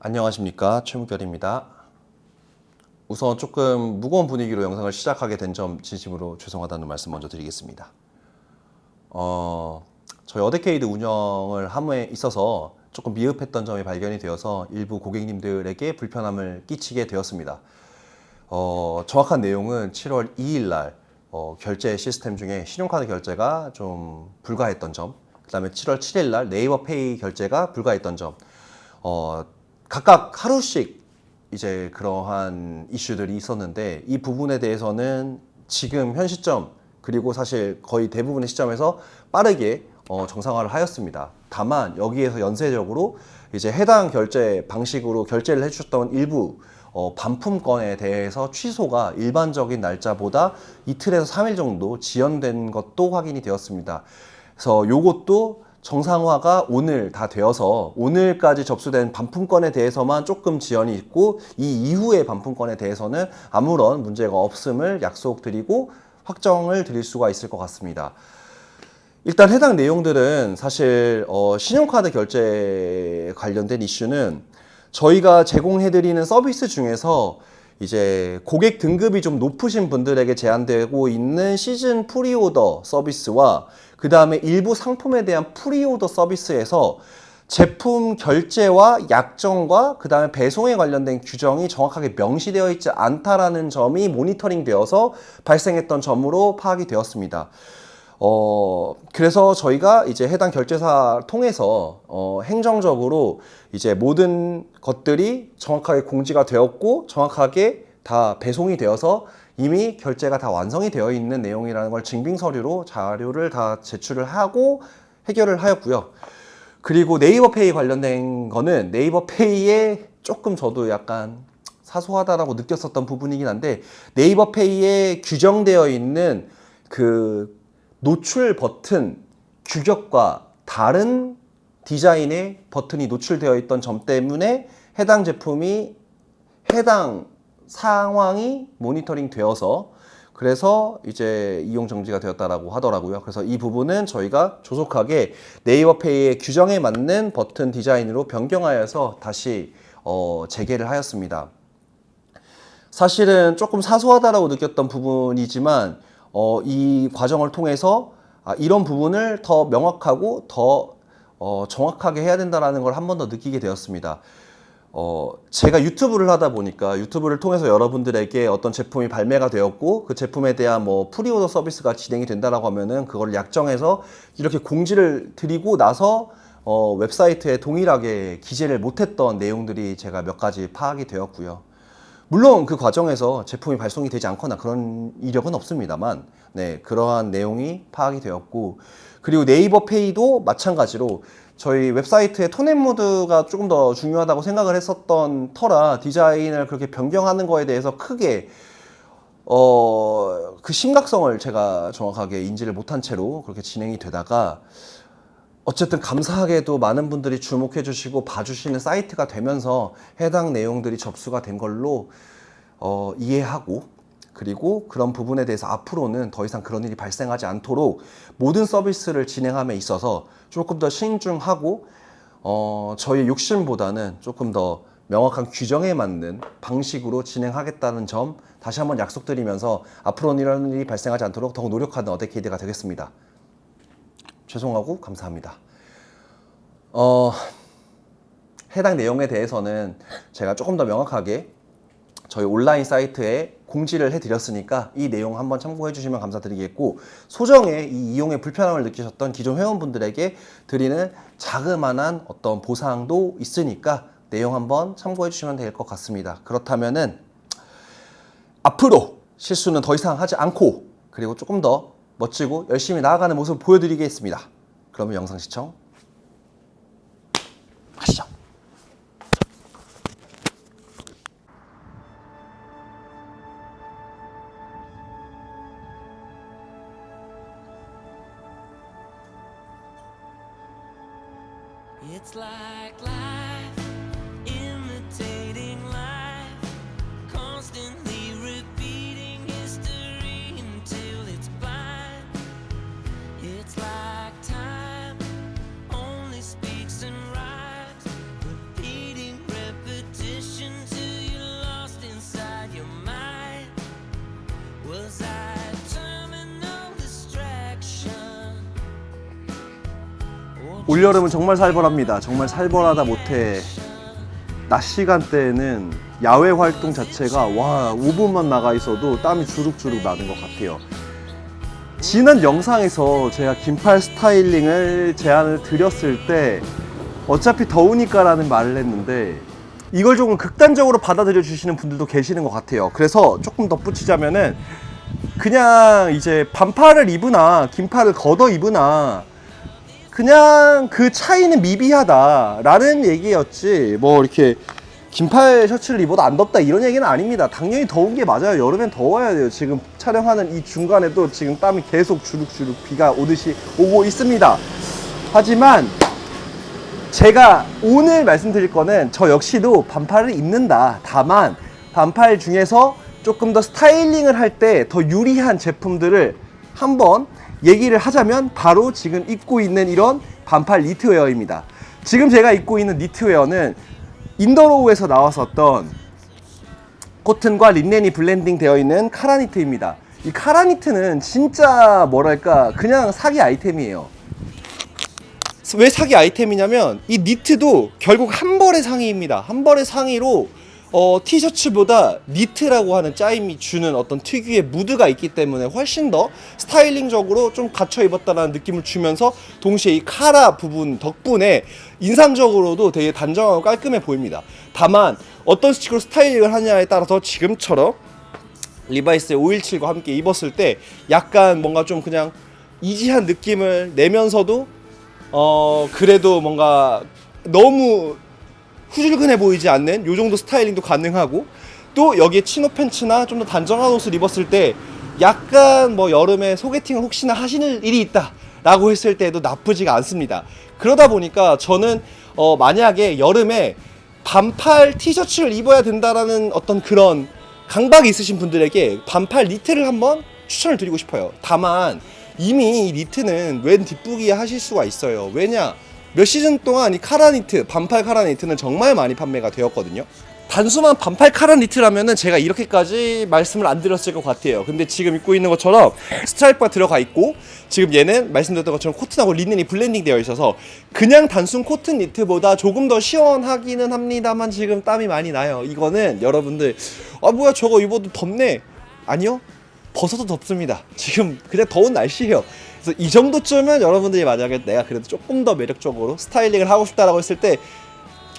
안녕하십니까, 최무결입니다. 우선 조금 무거운 분위기로 영상을 시작하게 된 점 진심으로 죄송하다는 말씀 먼저 드리겠습니다. 저희 어데케이드 운영을 함에 있어서 조금 미흡했던 점이 발견이 되어서 일부 고객님들에게 불편함을 끼치게 되었습니다. 정확한 내용은 7월 2일 날 결제 시스템 중에 신용카드 결제가 좀 불가했던 점, 그 다음에 7월 7일 날 네이버 페이 결제가 불가했던 점, 각각 하루씩 이제 그러한 이슈들이 있었는데, 이 부분에 대해서는 지금 현 시점 그리고 사실 거의 대부분의 시점에서 빠르게 정상화를 하였습니다. 다만 여기에서 연쇄적으로 이제 해당 결제 방식으로 결제를 해주셨던 일부 반품건에 대해서 취소가 일반적인 날짜보다 이틀에서 3일 정도 지연된 것도 확인이 되었습니다. 그래서 요것도 정상화가 오늘 다 되어서 오늘까지 접수된 반품건에 대해서만 조금 지연이 있고, 이 이후의 반품건에 대해서는 아무런 문제가 없음을 약속드리고 확정을 드릴 수가 있을 것 같습니다. 일단 해당 내용들은 사실 신용카드 결제 관련된 이슈는 저희가 제공해드리는 서비스 중에서 이제 고객 등급이 좀 높으신 분들에게 제한되고 있는 시즌 프리오더 서비스와 그 다음에 일부 상품에 대한 프리오더 서비스에서 제품 결제와 약정과 그 다음에 배송에 관련된 규정이 정확하게 명시되어 있지 않다라는 점이 모니터링 되어서 발생했던 점으로 파악이 되었습니다. 그래서 저희가 이제 해당 결제사 통해서 행정적으로 이제 모든 것들이 정확하게 공지가 되었고 정확하게 다 배송이 되어서 이미 결제가 다 완성이 되어 있는 내용이라는 걸 증빙 서류로 자료를 다 제출을 하고 해결을 하였고요. 그리고 네이버 페이 관련된 거는 네이버 페이에 조금 저도 약간 사소하다라고 느꼈었던 부분이긴 한데, 네이버 페이에 규정되어 있는 그 노출 버튼 규격과 다른 디자인의 버튼이 노출되어 있던 점 때문에 해당 제품이 해당 상황이 모니터링 되어서 그래서 이제 이용 정지가 되었다라고 하더라고요. 그래서 이 부분은 저희가 조속하게 네이버 페이의 규정에 맞는 버튼 디자인으로 변경하여서 다시 재개를 하였습니다. 사실은 조금 사소하다라고 느꼈던 부분이지만 이 과정을 통해서 이런 부분을 더 명확하고 더 정확하게 해야 된다는 걸 한 번 더 느끼게 되었습니다. 제가 유튜브를 하다 보니까 유튜브를 통해서 여러분들에게 어떤 제품이 발매가 되었고 그 제품에 대한 뭐 프리오더 서비스가 진행이 된다라고 하면은 그걸 약정해서 이렇게 공지를 드리고 나서 웹사이트에 동일하게 기재를 못했던 내용들이 제가 몇 가지 파악이 되었고요. 물론 그 과정에서 제품이 발송이 되지 않거나 그런 이력은 없습니다만, 네, 그러한 내용이 파악이 되었고, 그리고 네이버 페이도 마찬가지로 저희 웹사이트의 톤 앤 모드가 조금 더 중요하다고 생각을 했었던 터라 디자인을 그렇게 변경하는 거에 대해서 크게 그 심각성을 제가 정확하게 인지를 못한 채로 그렇게 진행이 되다가, 어쨌든 감사하게도 많은 분들이 주목해 주시고 봐주시는 사이트가 되면서 해당 내용들이 접수가 된 걸로 이해하고, 그리고 그런 부분에 대해서 앞으로는 더 이상 그런 일이 발생하지 않도록 모든 서비스를 진행함에 있어서 조금 더 신중하고 저희 욕심보다는 조금 더 명확한 규정에 맞는 방식으로 진행하겠다는 점 다시 한번 약속드리면서 앞으로는 이런 일이 발생하지 않도록 더욱 노력하는 어데케이드가 되겠습니다. 죄송하고 감사합니다. 해당 내용에 대해서는 제가 조금 더 명확하게 저희 온라인 사이트에 공지를 해드렸으니까 이 내용 한번 참고해 주시면 감사드리겠고, 소정의 이 이용에 불편함을 느끼셨던 기존 회원분들에게 드리는 자그마한 어떤 보상도 있으니까 내용 한번 참고해 주시면 될 것 같습니다. 그렇다면은 앞으로 실수는 더 이상 하지 않고 그리고 조금 더 멋지고 열심히 나아가는 모습을 보여드리겠습니다. 그러면 영상 시청 하시죠. It's like life imitating life, constantly repeating history until it's blind. It's like time only speaks and rhymes, repeating repetition. 올여름은 정말 살벌합니다. 정말 살벌하다 못해 낮 시간대에는 야외 활동 자체가 와 5분만 나가 있어도 땀이 주룩주룩 나는 것 같아요. 지난 영상에서 제가 긴팔 스타일링을 제안을 드렸을 때 어차피 더우니까 라는 말을 했는데 이걸 조금 극단적으로 받아들여 주시는 분들도 계시는 것 같아요. 그래서 조금 덧붙이자면은 그냥 이제 반팔을 입으나 긴팔을 걷어 입으나 그냥 그 차이는 미비하다 라는 얘기였지 뭐 이렇게 긴팔 셔츠를 입어도 안 덥다 이런 얘기는 아닙니다. 당연히 더운 게 맞아요. 여름엔 더워야 돼요. 지금 촬영하는 이 중간에도 지금 땀이 계속 주룩주룩 비가 오듯이 오고 있습니다. 하지만 제가 오늘 말씀드릴 거는 저 역시도 반팔을 입는다. 다만 반팔 중에서 조금 더 스타일링을 할 때 더 유리한 제품들을 한번 얘기를 하자면 바로 지금 입고 있는 이런 반팔 니트웨어입니다. 지금 제가 입고 있는 니트웨어는 인더로우에서 나왔었던 코튼과 린넨이 블렌딩 되어 있는 카라니트입니다. 이 카라니트는 진짜 뭐랄까 그냥 사기 아이템이에요. 왜 사기 아이템이냐면 이 니트도 결국 한 벌의 상의입니다. 한 벌의 상의로 티셔츠보다 니트라고 하는 짜임이 주는 어떤 특유의 무드가 있기 때문에 훨씬 더 스타일링적으로 좀 갖춰 입었다는 느낌을 주면서 동시에 이 카라 부분 덕분에 인상적으로도 되게 단정하고 깔끔해 보입니다. 다만 어떤 식으로 스타일링을 하냐에 따라서 지금처럼 리바이스의 517과 함께 입었을 때 약간 뭔가 좀 그냥 이지한 느낌을 내면서도 그래도 뭔가 너무 후줄근해 보이지 않는 요 정도 스타일링도 가능하고 또 여기에 치노 팬츠나 좀 더 단정한 옷을 입었을 때 약간 뭐 여름에 소개팅을 혹시나 하시는 일이 있다 라고 했을 때도 나쁘지가 않습니다. 그러다 보니까 저는 만약에 여름에 반팔 티셔츠를 입어야 된다라는 어떤 그런 강박이 있으신 분들에게 반팔 니트를 한번 추천을 드리고 싶어요. 다만 이미 이 니트는 웬 뒷부기에 하실 수가 있어요. 왜냐? 몇 시즌 동안 이 카라니트, 반팔 카라니트는 정말 많이 판매가 되었거든요. 단순한 반팔 카라니트라면은 제가 이렇게까지 말씀을 안 드렸을 것 같아요. 근데 지금 입고 있는 것처럼 스트라이프가 들어가 있고 지금 얘는 말씀드렸던 것처럼 코튼하고 리넨이 블렌딩 되어 있어서 그냥 단순 코튼 니트보다 조금 더 시원하기는 합니다만 지금 땀이 많이 나요. 이거는 여러분들 뭐야 저거 입어도 덥네. 아니요. 벗어도 덥습니다. 지금 그냥 더운 날씨예요. 그래서 이 정도쯤은 여러분들이 만약에 내가 그래도 조금 더 매력적으로 스타일링을 하고 싶다라고 했을 때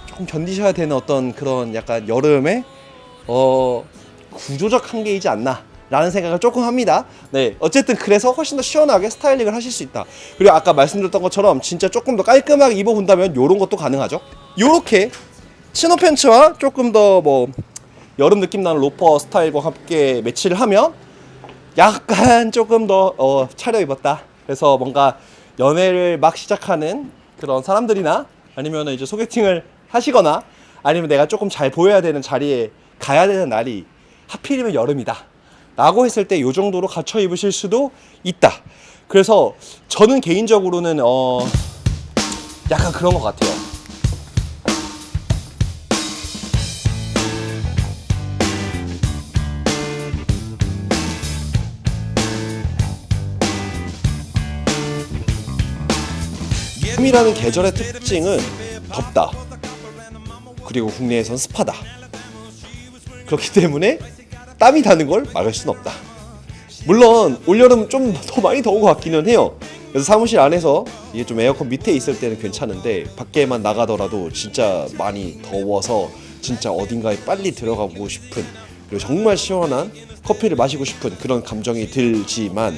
조금 견디셔야 되는 어떤 그런 약간 여름에 구조적 한계이지 않나 라는 생각을 조금 합니다. 네, 어쨌든 그래서 훨씬 더 시원하게 스타일링을 하실 수 있다. 그리고 아까 말씀드렸던 것처럼 진짜 조금 더 깔끔하게 입어본다면 요런 것도 가능하죠. 요렇게 치노 팬츠와 조금 더 뭐 여름 느낌 나는 로퍼 스타일과 함께 매치를 하면 약간 조금 더 차려입었다. 그래서 뭔가 연애를 막 시작하는 그런 사람들이나 아니면 이제 소개팅을 하시거나 아니면 내가 조금 잘 보여야 되는 자리에 가야 되는 날이 하필이면 여름이다 라고 했을 때 요 정도로 갖춰 입으실 수도 있다. 그래서 저는 개인적으로는 약간 그런 것 같아요. 여름이라는 계절의 특징은 덥다. 그리고 국내에선 습하다. 그렇기 때문에 땀이 나는 걸 막을 수는 없다. 물론 올여름 좀 더 많이 더운 것 같기는 해요. 그래서 사무실 안에서 이게 좀 에어컨 밑에 있을 때는 괜찮은데 밖에만 나가더라도 진짜 많이 더워서 진짜 어딘가에 빨리 들어가고 싶은 그리고 정말 시원한 커피를 마시고 싶은 그런 감정이 들지만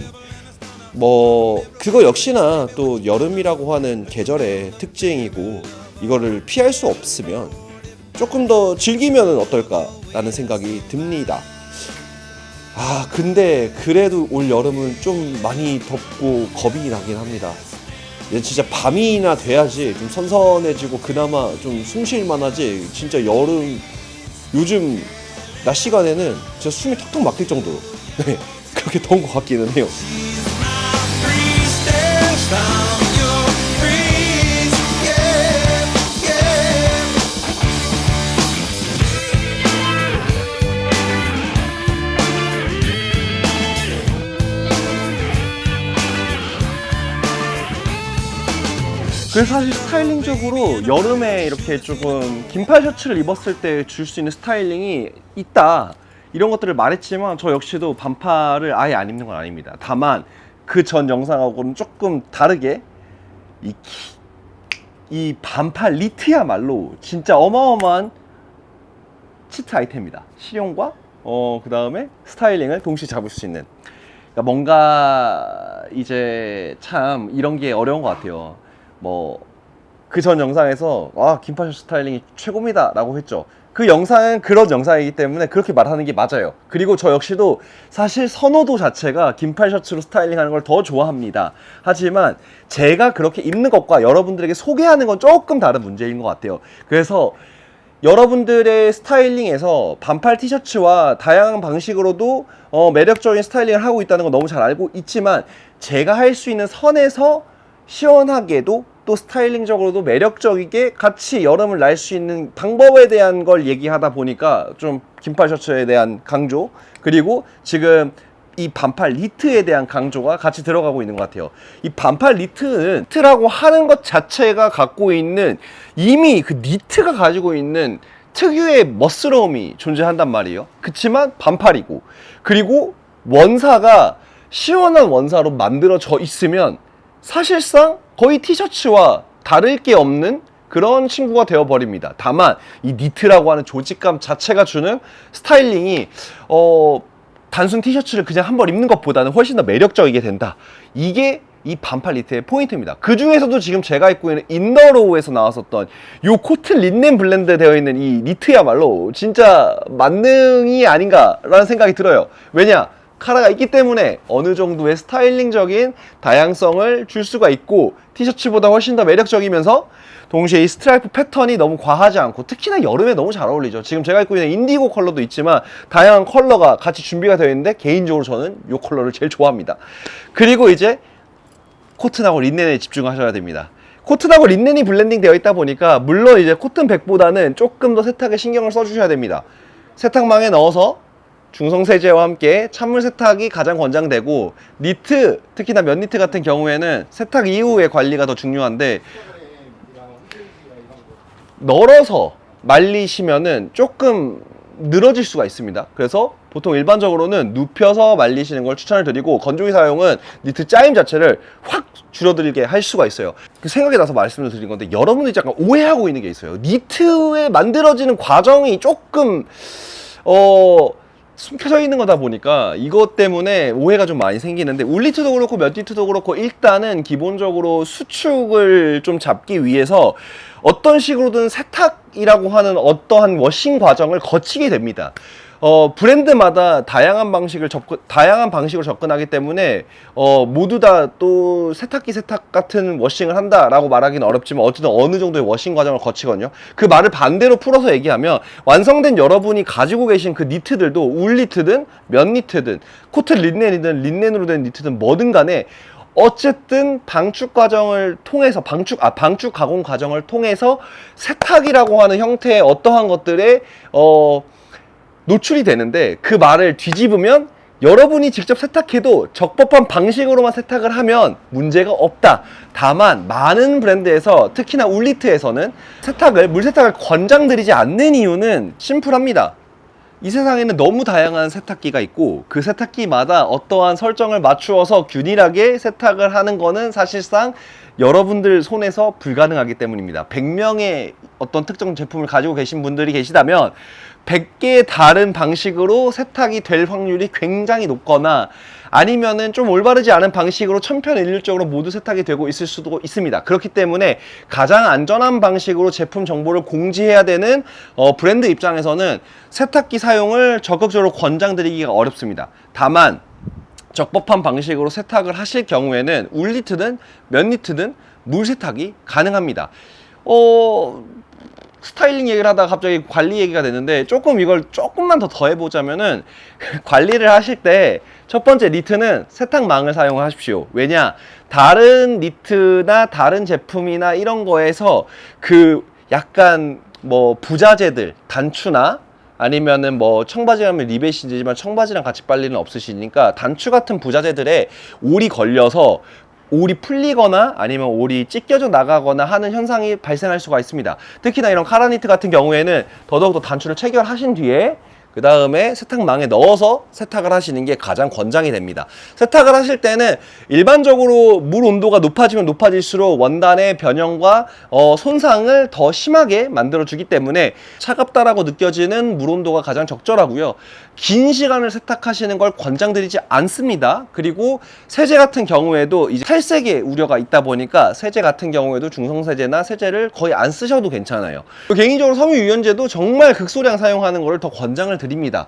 뭐 그거 역시나 또 여름이라고 하는 계절의 특징이고 이거를 피할 수 없으면 조금 더 즐기면 어떨까라는 생각이 듭니다. 근데 그래도 올 여름은 좀 많이 덥고 겁이 나긴 합니다. 진짜 밤이나 돼야지 좀 선선해지고 그나마 좀 숨 쉴만하지. 진짜 여름 요즘 낮 시간에는 진짜 숨이 턱턱 막힐 정도로 그렇게 더운 것 같기는 해요. 그래서 사실 스타일링적으로 여름에 이렇게 조금 긴팔 셔츠를 입었을 때 줄 수 있는 스타일링이 있다, 이런 것들을 말했지만 저 역시도 반팔을 아예 안 입는 건 아닙니다. 다만 그 전 영상하고는 조금 다르게 이 반팔 니트야말로 진짜 어마어마한 치트 아이템입니다. 실용과 그 다음에 스타일링을 동시에 잡을 수 있는. 그러니까 뭔가 이제 참 이런 게 어려운 것 같아요. 뭐 그 전 영상에서 긴팔 셔츠 스타일링이 최고입니다 라고 했죠. 그 영상은 그런 영상이기 때문에 그렇게 말하는 게 맞아요. 그리고 저 역시도 사실 선호도 자체가 긴팔 셔츠로 스타일링하는 걸 더 좋아합니다. 하지만 제가 그렇게 입는 것과 여러분들에게 소개하는 건 조금 다른 문제인 것 같아요. 그래서 여러분들의 스타일링에서 반팔 티셔츠와 다양한 방식으로도 매력적인 스타일링을 하고 있다는 건 너무 잘 알고 있지만, 제가 할 수 있는 선에서 시원하게도 또 스타일링적으로도 매력적이게 같이 여름을 날 수 있는 방법에 대한 걸 얘기하다 보니까 좀 긴팔 셔츠에 대한 강조, 그리고 지금 이 반팔 니트에 대한 강조가 같이 들어가고 있는 것 같아요. 이 반팔 니트라고 하는 것 자체가 갖고 있는, 이미 그 니트가 가지고 있는 특유의 멋스러움이 존재한단 말이에요. 그치만 반팔이고, 그리고 원사가 시원한 원사로 만들어져 있으면 사실상 거의 티셔츠와 다를 게 없는 그런 친구가 되어버립니다. 다만 이 니트라고 하는 조직감 자체가 주는 스타일링이 단순 티셔츠를 그냥 한 벌 입는 것보다는 훨씬 더 매력적이게 된다. 이게 이 반팔 니트의 포인트입니다. 그 중에서도 지금 제가 입고 있는 인더로우에서 나왔었던 요 코튼 린넨 블렌드 되어 있는 이 니트야말로 진짜 만능이 아닌가라는 생각이 들어요. 왜냐? 카라가 있기 때문에 어느 정도의 스타일링적인 다양성을 줄 수가 있고, 티셔츠보다 훨씬 더 매력적이면서 동시에 이 스트라이프 패턴이 너무 과하지 않고, 특히나 여름에 너무 잘 어울리죠. 지금 제가 입고 있는 인디고 컬러도 있지만 다양한 컬러가 같이 준비가 되어 있는데 개인적으로 저는 이 컬러를 제일 좋아합니다. 그리고 이제 코튼하고 린넨에 집중하셔야 됩니다. 코튼하고 린넨이 블렌딩 되어 있다 보니까 물론 이제 코튼 100보다는 조금 더 세탁에 신경을 써주셔야 됩니다. 세탁망에 넣어서 중성 세제와 함께 찬물 세탁이 가장 권장되고, 니트, 특히나 면 니트 같은 경우에는 세탁 이후의 관리가 더 중요한데, 널어서 말리시면은 조금 늘어질 수가 있습니다. 그래서 보통 일반적으로는 눕혀서 말리시는 걸 추천을 드리고, 건조기 사용은 니트 짜임 자체를 확 줄어들게 할 수가 있어요. 그 생각이 나서 말씀을 드린 건데, 여러분들이 약간 오해하고 있는 게 있어요. 니트에 만들어지는 과정이 조금 숨겨져 있는 거다 보니까 이것 때문에 오해가 좀 많이 생기는데, 울니트도 그렇고 면 니트도 그렇고 일단은 기본적으로 수축을 좀 잡기 위해서 어떤 식으로든 세탁이라고 하는 어떠한 워싱 과정을 거치게 됩니다. 브랜드마다 다양한 방식으로 접근하기 때문에 모두 다 또 세탁기 세탁 같은 워싱을 한다라고 말하기는 어렵지만 어쨌든 어느 정도의 워싱 과정을 거치거든요. 그 말을 반대로 풀어서 얘기하면, 완성된 여러분이 가지고 계신 그 니트들도 울 니트든 면 니트든 코튼 린넨이든 린넨으로 된 니트든 뭐든 간에 어쨌든 방축 과정을 통해서 방축 가공 과정을 통해서 세탁이라고 하는 형태의 어떠한 것들에 노출이 되는데, 그 말을 뒤집으면 여러분이 직접 세탁해도 적법한 방식으로만 세탁을 하면 문제가 없다. 다만 많은 브랜드에서, 특히나 울니트에서는 물 세탁을 권장드리지 않는 이유는 심플합니다. 이 세상에는 너무 다양한 세탁기가 있고, 그 세탁기마다 어떠한 설정을 맞추어서 균일하게 세탁을 하는 거는 사실상 여러분들 손에서 불가능하기 때문입니다. 100명의 어떤 특정 제품을 가지고 계신 분들이 계시다면 100개의 다른 방식으로 세탁이 될 확률이 굉장히 높거나, 아니면은 좀 올바르지 않은 방식으로 천편일률적으로 모두 세탁이 되고 있을 수도 있습니다. 그렇기 때문에 가장 안전한 방식으로 제품 정보를 공지해야 되는 브랜드 입장에서는 세탁기 사용을 적극적으로 권장드리기가 어렵습니다. 다만 적법한 방식으로 세탁을 하실 경우에는 울 니트든 면 니트든 물 세탁이 가능합니다. 스타일링 얘기를 하다가 갑자기 관리 얘기가 됐는데, 이걸 조금만 더 더해보자면은 관리를 하실 때 첫 번째, 니트는 세탁망을 사용하십시오. 왜냐? 다른 니트나 다른 제품이나 이런 거에서 그 약간 뭐 부자재들, 단추나 아니면은 뭐 청바지라면 리벳이지만 청바지랑 같이 빨 일은 없으시니까 단추 같은 부자재들에 올이 걸려서 올이 풀리거나 아니면 올이 찢겨져 나가거나 하는 현상이 발생할 수가 있습니다. 특히나 이런 카라니트 같은 경우에는 더더욱더 단추를 체결하신 뒤에 그 다음에 세탁망에 넣어서 세탁을 하시는 게 가장 권장이 됩니다. 세탁을 하실 때는 일반적으로 물 온도가 높아지면 높아질수록 원단의 변형과 손상을 더 심하게 만들어주기 때문에 차갑다라고 느껴지는 물 온도가 가장 적절하고요. 긴 시간을 세탁하시는 걸 권장드리지 않습니다. 그리고 세제 같은 경우에도 이제 탈색의 우려가 있다 보니까 세제 같은 경우에도 중성세제나 세제를 거의 안 쓰셔도 괜찮아요. 개인적으로 섬유유연제도 정말 극소량 사용하는 걸 더 권장을 드립니다.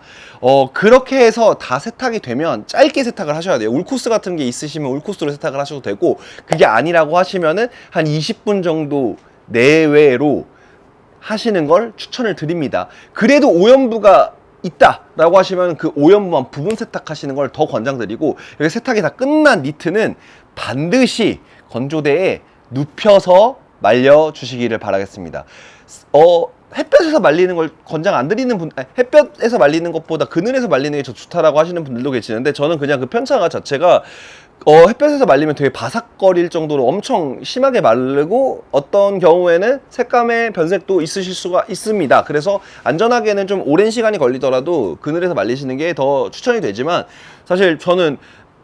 그렇게 해서 다 세탁이 되면 짧게 세탁을 하셔야 돼요. 울코스 같은 게 있으시면 울코스로 세탁을 하셔도 되고, 그게 아니라고 하시면은 한 20분 정도 내외로 하시는 걸 추천을 드립니다. 그래도 오염부가 있다라고 하시면 그 오염부만 부분 세탁하시는 걸 더 권장드리고, 여기 세탁이 다 끝난 니트는 반드시 건조대에 눕혀서 말려주시기를 바라겠습니다. 햇볕에서 말리는 걸 권장 안 드리는 분, 햇볕에서 말리는 것보다 그늘에서 말리는 게 더 좋다라고 하시는 분들도 계시는데, 저는 그냥 그 편차가 자체가 햇볕에서 말리면 되게 바삭거릴 정도로 엄청 심하게 마르고 어떤 경우에는 색감의 변색도 있으실 수가 있습니다. 그래서 안전하게는 좀 오랜 시간이 걸리더라도 그늘에서 말리시는 게 더 추천이 되지만, 사실 저는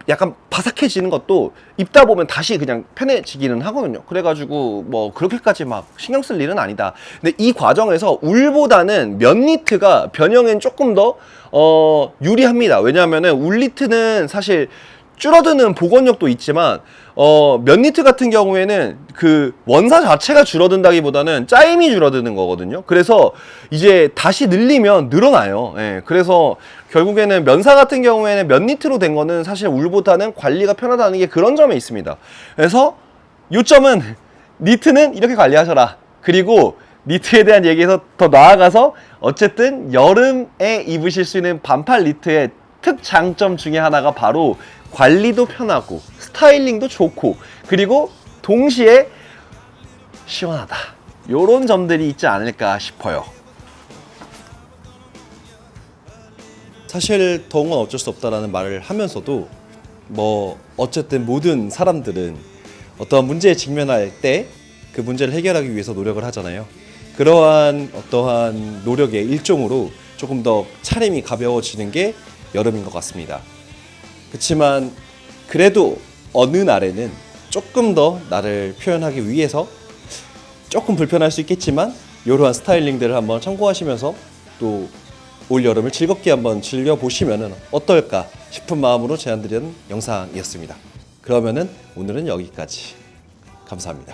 약간 바삭해지는 것도 입다 보면 다시 그냥 편해지기는 하거든요. 그래가지고 뭐 그렇게까지 막 신경 쓸 일은 아니다. 근데 이 과정에서 울보다는 면 니트가 변형엔 조금 더 유리합니다. 왜냐하면은 울 니트는 사실 줄어드는 복원력도 있지만 면 니트 같은 경우에는 그 원사 자체가 줄어든다기보다는 짜임이 줄어드는 거거든요. 그래서 이제 다시 늘리면 늘어나요. 예, 그래서 결국에는 면사 같은 경우에는 면 니트로 된 거는 사실 울보다는 관리가 편하다는 게 그런 점에 있습니다. 그래서 요점은 니트는 이렇게 관리하셔라. 그리고 니트에 대한 얘기에서 더 나아가서 어쨌든 여름에 입으실 수 있는 반팔 니트의 특장점 중에 하나가 바로 관리도 편하고 스타일링도 좋고 그리고 동시에 시원하다, 요런 점들이 있지 않을까 싶어요. 사실 더운 건 어쩔 수 없다라는 말을 하면서도 뭐 어쨌든 모든 사람들은 어떠한 문제에 직면할 때 그 문제를 해결하기 위해서 노력을 하잖아요. 그러한 어떠한 노력의 일종으로 조금 더 차림이 가벼워지는 게 여름인 것 같습니다. 그렇지만 그래도 어느 날에는 조금 더 나를 표현하기 위해서 조금 불편할 수 있겠지만 이러한 스타일링들을 한번 참고하시면서 또 올 여름을 즐겁게 한번 즐겨보시면 어떨까 싶은 마음으로 제안드린 영상이었습니다. 그러면은 오늘은 여기까지. 감사합니다.